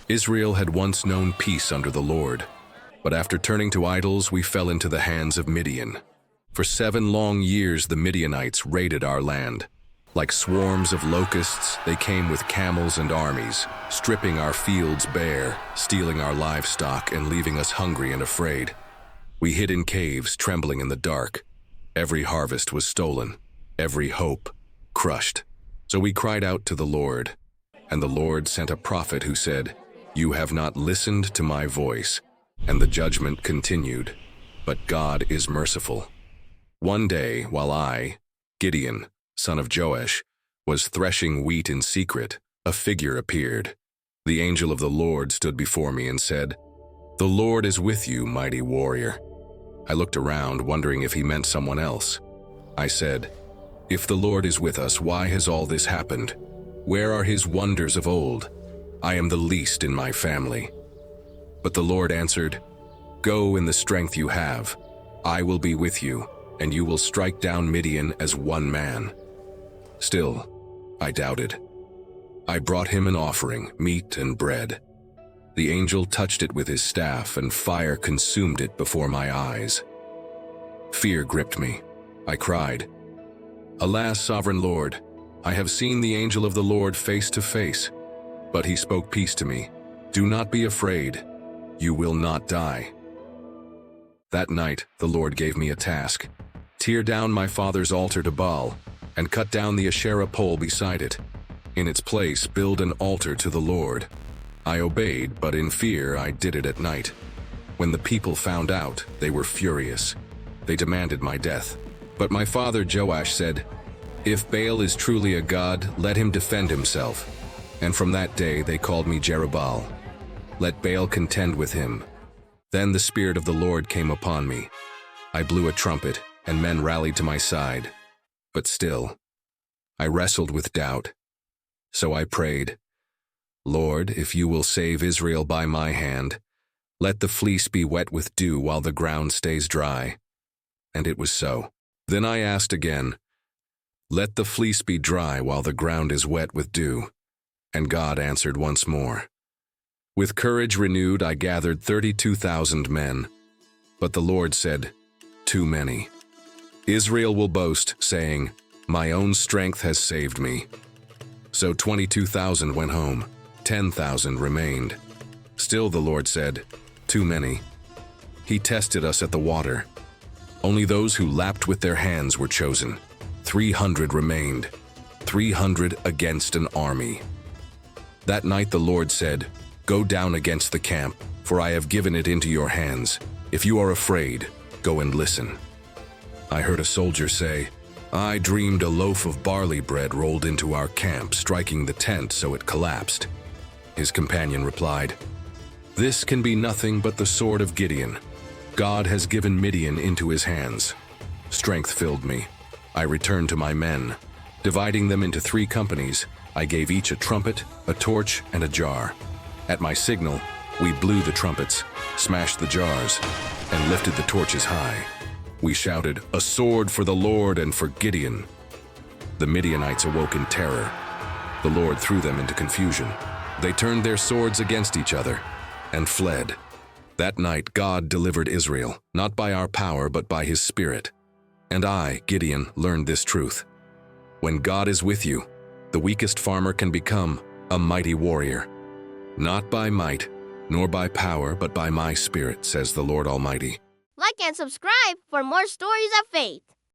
Israel had once known peace under the Lord, but after turning to idols, we fell into the hands of Midian. For 7 long years, the Midianites raided our land. Like swarms of locusts, they came with camels and armies, stripping our fields bare, stealing our livestock, and leaving us hungry and afraid. We hid in caves, trembling in the dark. Every harvest was stolen, every hope crushed. So we cried out to the Lord, and the Lord sent a prophet who said, "You have not listened to my voice." And the judgment continued. But God is merciful. One day, while I, Gideon, son of Joash, was threshing wheat in secret, a figure appeared. The angel of the Lord stood before me and said, "The Lord is with you, mighty warrior." I looked around, wondering if he meant someone else. I said, "If the Lord is with us, why has all this happened? Where are his wonders of old? I am the least in my family." But the Lord answered, "Go in the strength you have. I will be with you, and you will strike down Midian as one man." Still, I doubted. I brought him an offering, meat and bread. The angel touched it with his staff, and fire consumed it before my eyes. Fear gripped me. I cried, "Alas, sovereign Lord, I have seen the angel of the Lord face to face." But he spoke peace to me. "Do not be afraid. You will not die." That night, the Lord gave me a task. Tear down my father's altar to Baal, and cut down the Asherah pole beside it. In its place, build an altar to the Lord. I obeyed, but in fear I did it at night. When the people found out, they were furious. They demanded my death. But my father Joash said, "If Baal is truly a god, let him defend himself." And from that day they called me Jerubbaal. Let Baal contend with him. Then the Spirit of the Lord came upon me. I blew a trumpet, and men rallied to my side. But still, I wrestled with doubt. So I prayed, "Lord, if you will save Israel by my hand, let the fleece be wet with dew while the ground stays dry." And it was so. Then I asked again, "Let the fleece be dry while the ground is wet with dew." And God answered once more. With courage renewed, I gathered 32,000 men. But the Lord said, "Too many." Israel will boast, saying, "My own strength has saved me." So 22,000 went home, 10,000 remained. Still the Lord said, "Too many." He tested us at the water. Only those who lapped with their hands were chosen. 300 remained, 300 against an army. That night the Lord said, "Go down against the camp, for I have given it into your hands. If you are afraid, go and listen." I heard a soldier say, "I dreamed a loaf of barley bread rolled into our camp, striking the tent so it collapsed." His companion replied, "This can be nothing but the sword of Gideon. God has given Midian into his hands." Strength filled me. I returned to my men. Dividing them into 3 companies, I gave each a trumpet, a torch, and a jar. At my signal, we blew the trumpets, smashed the jars, and lifted the torches high. We shouted, "A sword for the Lord and for Gideon." The Midianites awoke in terror. The Lord threw them into confusion. They turned their swords against each other and fled. That night God delivered Israel, not by our power but by his Spirit. And I, Gideon, learned this truth. When God is with you, the weakest farmer can become a mighty warrior. Not by might, nor by power, but by my Spirit, says the Lord Almighty. Like and subscribe for more stories of faith.